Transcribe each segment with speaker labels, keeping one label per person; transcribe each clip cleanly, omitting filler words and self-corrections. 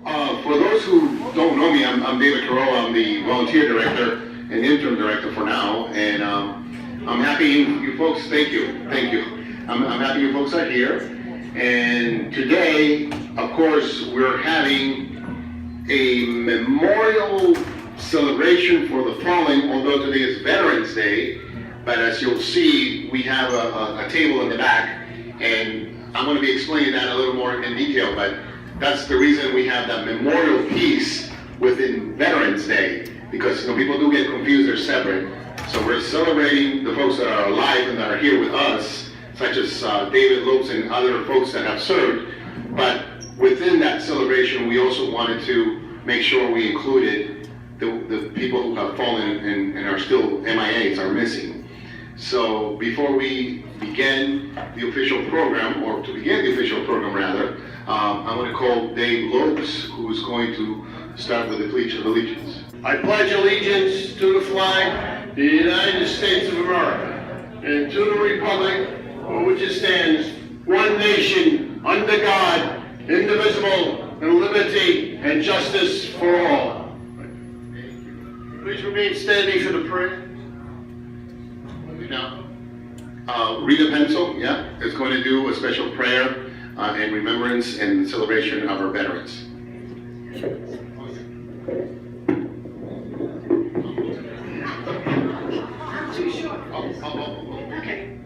Speaker 1: For those who don't know me, I'm David Carroll. I'm the volunteer director and interim director for now, and I'm happy you folks. Thank you. I'm happy you folks are here. And today, of course, we're having a memorial celebration for the fallen. Although today is Veterans Day, but as you'll see, we have a table in the back, and I'm going to be explaining that a little more in detail. But that's the reason we have that memorial piece within Veterans Day, because people do get confused, they're separate. So we're celebrating the folks that are alive and that are here with us, such as David Lopes and other folks that have served. But within that celebration, we also wanted to make sure we included the people who have fallen and are still MIAs, are missing. So before we begin the official program, or to begin the official program rather, I'm going to call Dave Lopes, who's going to start with the Pledge of Allegiance.
Speaker 2: I pledge allegiance to the flag of the United States of America and to the republic for which it stands, one nation, under God, indivisible, and liberty and justice for all. Please remain standing for the prayer.
Speaker 1: Now, Rita Pencil, is going to do a special prayer in remembrance and celebration of our veterans.
Speaker 3: Too short. Okay.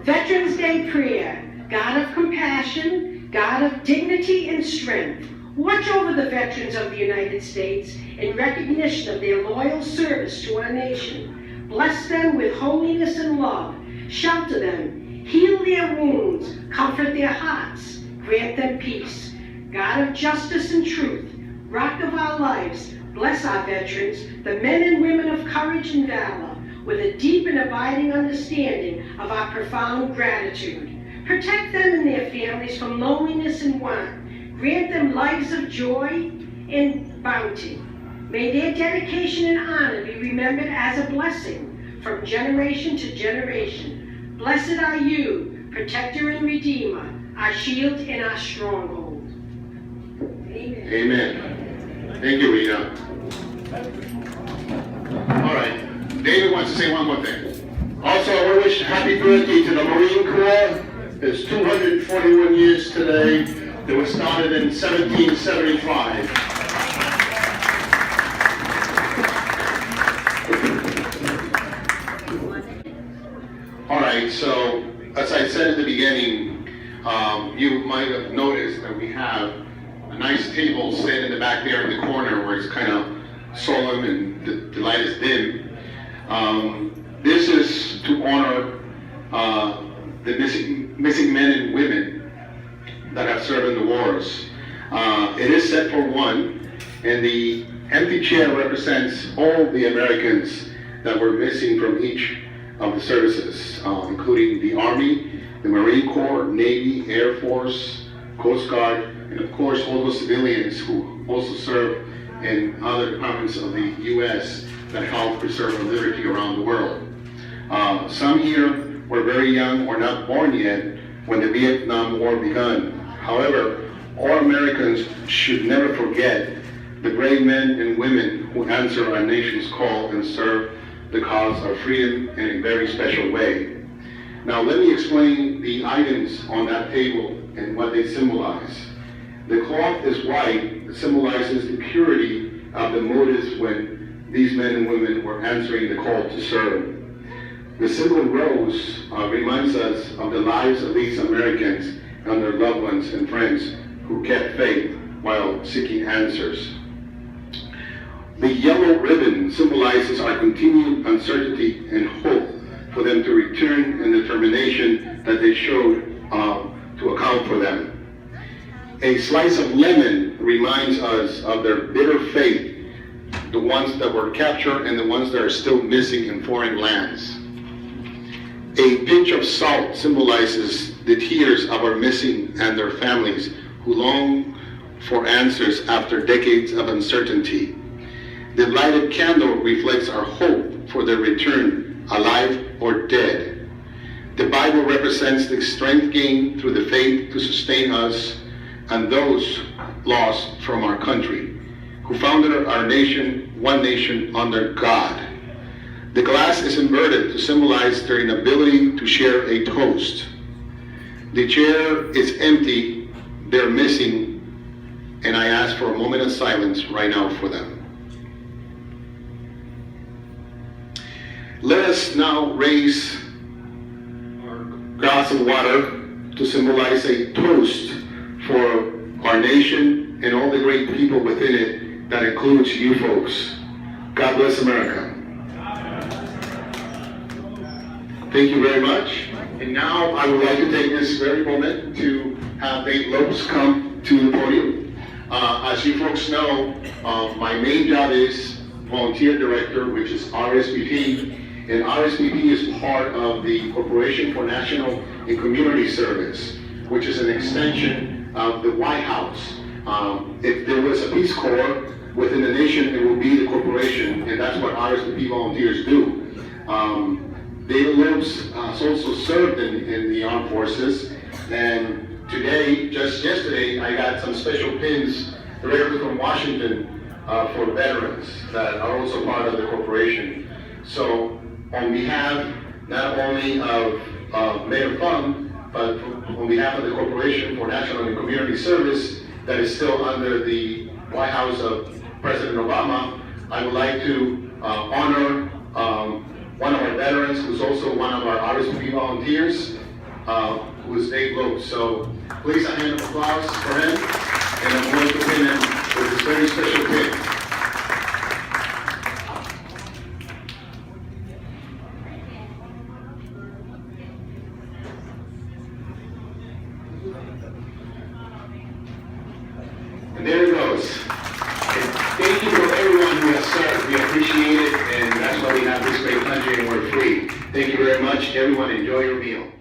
Speaker 3: Veterans Day prayer. God of compassion, God of dignity and strength, watch over the veterans of the United States in recognition of their loyal service to our nation. Bless them with holiness and love. Shelter them. Heal their wounds. Comfort their hearts. Grant them peace. God of justice and truth, rock of our lives, bless our veterans, the men and women of courage and valor, with a deep and abiding understanding of our profound gratitude. Protect them and their families from loneliness and want. Grant them lives of joy and bounty. May their dedication and honor be remembered as a blessing from generation to generation. Blessed are you, protector and redeemer, our shield and our stronghold. Amen.
Speaker 1: Amen. Thank you, Rita. All right. David wants to say one more thing.
Speaker 2: Also, I want to wish happy birthday to the Marine Corps. It's 241 years today. It was started in 1775.
Speaker 1: All right, so as I said at the beginning, you might have noticed that we have a nice table set in the back there in the corner where it's kind of solemn and the light is dim. This is to honor the missing men and women that have served in the wars. It is set for one, and the empty chair represents all the Americans that were missing from each of the services, including the Army, the Marine Corps, Navy, Air Force, Coast Guard, and of course all those civilians who also serve in other departments of the U.S. that help preserve our liberty around the world. Some here were very young or not born yet when the Vietnam War began. However, all Americans should never forget the brave men and women who answer our nation's call and serve the cause of freedom in a very special way. Now let me explain the items on that table and what they symbolize. The cloth is white. It symbolizes the purity of the motives when these men and women were answering the call to serve. The symbol rose reminds us of the lives of these Americans and their loved ones and friends who kept faith while seeking answers. The yellow ribbon symbolizes our continued uncertainty and hope for them to return, and the determination that they showed to account for them. A slice of lemon reminds us of their bitter fate, the ones that were captured and the ones that are still missing in foreign lands. A pinch of salt symbolizes the tears of our missing and their families who long for answers after decades of uncertainty. The lighted candle reflects our hope for their return, alive or dead. The Bible represents the strength gained through the faith to sustain us and those lost from our country, who founded our nation, one nation under God. The glass is inverted to symbolize their inability to share a toast. The chair is empty, they're missing, and I ask for a moment of silence right now for them. Let us now raise our glass of water to symbolize a toast for our nation and all the great people within it, that includes you folks. God bless America. Thank you very much. And now I would like to take this very moment to have Nate Lopes come to the podium. As you folks know, my main job is volunteer director, which is RSVP. And RSVP is part of the Corporation for National and Community Service, which is an extension of the White House. If there was a Peace Corps within the nation, it would be the corporation, and that's what RSVP volunteers do. David Lopes has also served in the armed forces, and today, just yesterday, I got some special pins directly from Washington for veterans that are also part of the corporation. So on behalf not only of Mayor Fung, but on behalf of the Corporation for National and Community Service that is still under the White House of President Obama, I would like to honor one of our veterans who's also one of our RSVP volunteers, who is Dave Lopes. So please a hand of applause for him, and I'm going to pin him with this very special pin. And there it goes. And thank you for everyone who has served. We appreciate it, and that's why we have this great country and we're free. Thank you very much. Everyone, enjoy your meal.